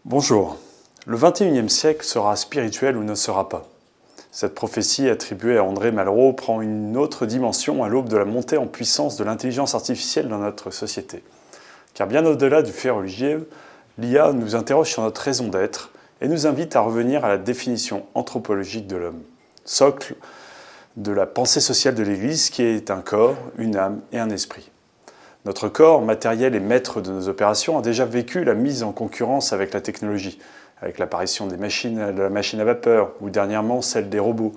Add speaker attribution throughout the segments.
Speaker 1: Bonjour. Le XXIe siècle sera spirituel ou ne sera pas. Cette prophétie attribuée à André Malraux prend une autre dimension à l'aube de la montée en puissance de l'intelligence artificielle dans notre société. Car bien au-delà du fait religieux, l'IA nous interroge sur notre raison d'être et nous invite à revenir à la définition anthropologique de l'homme, socle de la pensée sociale de l'Église qui est un corps, une âme et un esprit. Notre corps, matériel et maître de nos opérations, a déjà vécu la mise en concurrence avec la technologie, avec l'apparition de la machine à vapeur ou dernièrement celle des robots,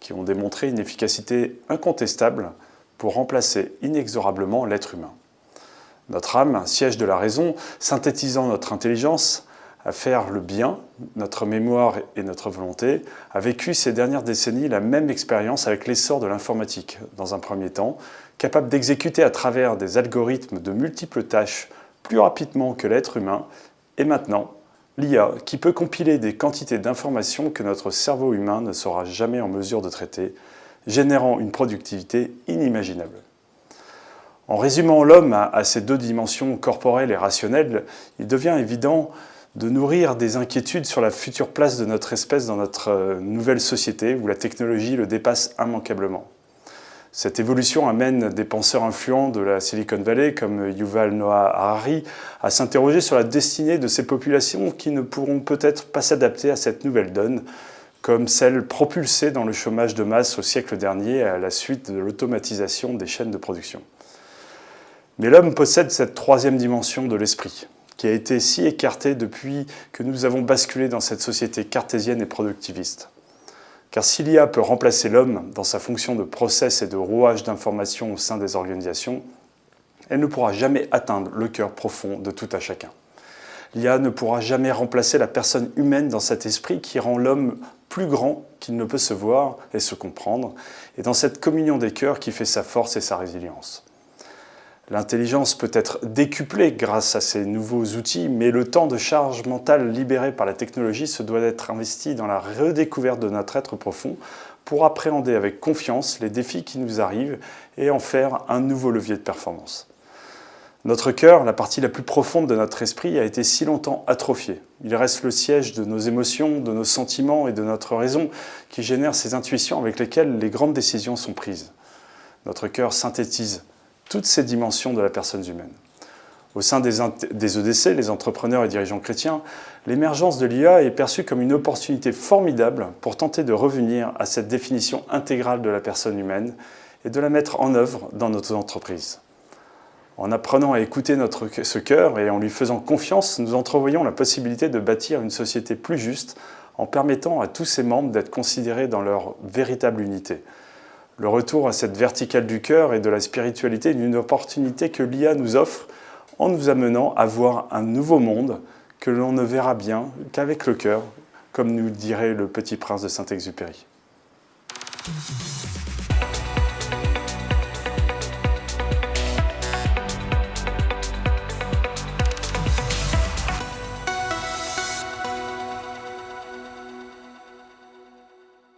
Speaker 1: qui ont démontré une efficacité incontestable pour remplacer inexorablement l'être humain. Notre âme, siège de la raison, synthétisant notre intelligence à faire le bien, notre mémoire et notre volonté, a vécu ces dernières décennies la même expérience avec l'essor de l'informatique, dans un premier temps, capable d'exécuter à travers des algorithmes de multiples tâches plus rapidement que l'être humain, et maintenant, l'IA qui peut compiler des quantités d'informations que notre cerveau humain ne sera jamais en mesure de traiter, générant une productivité inimaginable. En résumant l'homme à ces deux dimensions corporelles et rationnelles, il devient évident de nourrir des inquiétudes sur la future place de notre espèce dans notre nouvelle société où la technologie le dépasse immanquablement. Cette évolution amène des penseurs influents de la Silicon Valley, comme Yuval Noah Harari, à s'interroger sur la destinée de ces populations qui ne pourront peut-être pas s'adapter à cette nouvelle donne, comme celle propulsée dans le chômage de masse au siècle dernier à la suite de l'automatisation des chaînes de production. Mais l'homme possède cette troisième dimension de l'esprit, qui a été si écartée depuis que nous avons basculé dans cette société cartésienne et productiviste. Car si l'IA peut remplacer l'homme dans sa fonction de process et de rouage d'information au sein des organisations, elle ne pourra jamais atteindre le cœur profond de tout à chacun. L'IA ne pourra jamais remplacer la personne humaine dans cet esprit qui rend l'homme plus grand qu'il ne peut se voir et se comprendre, et dans cette communion des cœurs qui fait sa force et sa résilience. L'intelligence peut être décuplée grâce à ces nouveaux outils, mais le temps de charge mentale libéré par la technologie se doit être investi dans la redécouverte de notre être profond pour appréhender avec confiance les défis qui nous arrivent et en faire un nouveau levier de performance. Notre cœur, la partie la plus profonde de notre esprit, a été si longtemps atrophié. Il reste le siège de nos émotions, de nos sentiments et de notre raison qui génèrent ces intuitions avec lesquelles les grandes décisions sont prises. Notre cœur synthétise toutes ces dimensions de la personne humaine. Au sein des EDC, les entrepreneurs et dirigeants chrétiens, l'émergence de l'IA est perçue comme une opportunité formidable pour tenter de revenir à cette définition intégrale de la personne humaine et de la mettre en œuvre dans notre entreprise. En apprenant à écouter ce cœur et en lui faisant confiance, nous entrevoyons la possibilité de bâtir une société plus juste en permettant à tous ses membres d'être considérés dans leur véritable unité. Le retour à cette verticale du cœur et de la spiritualité est une opportunité que l'IA nous offre en nous amenant à voir un nouveau monde que l'on ne verra bien qu'avec le cœur, comme nous dirait le Petit Prince de Saint-Exupéry.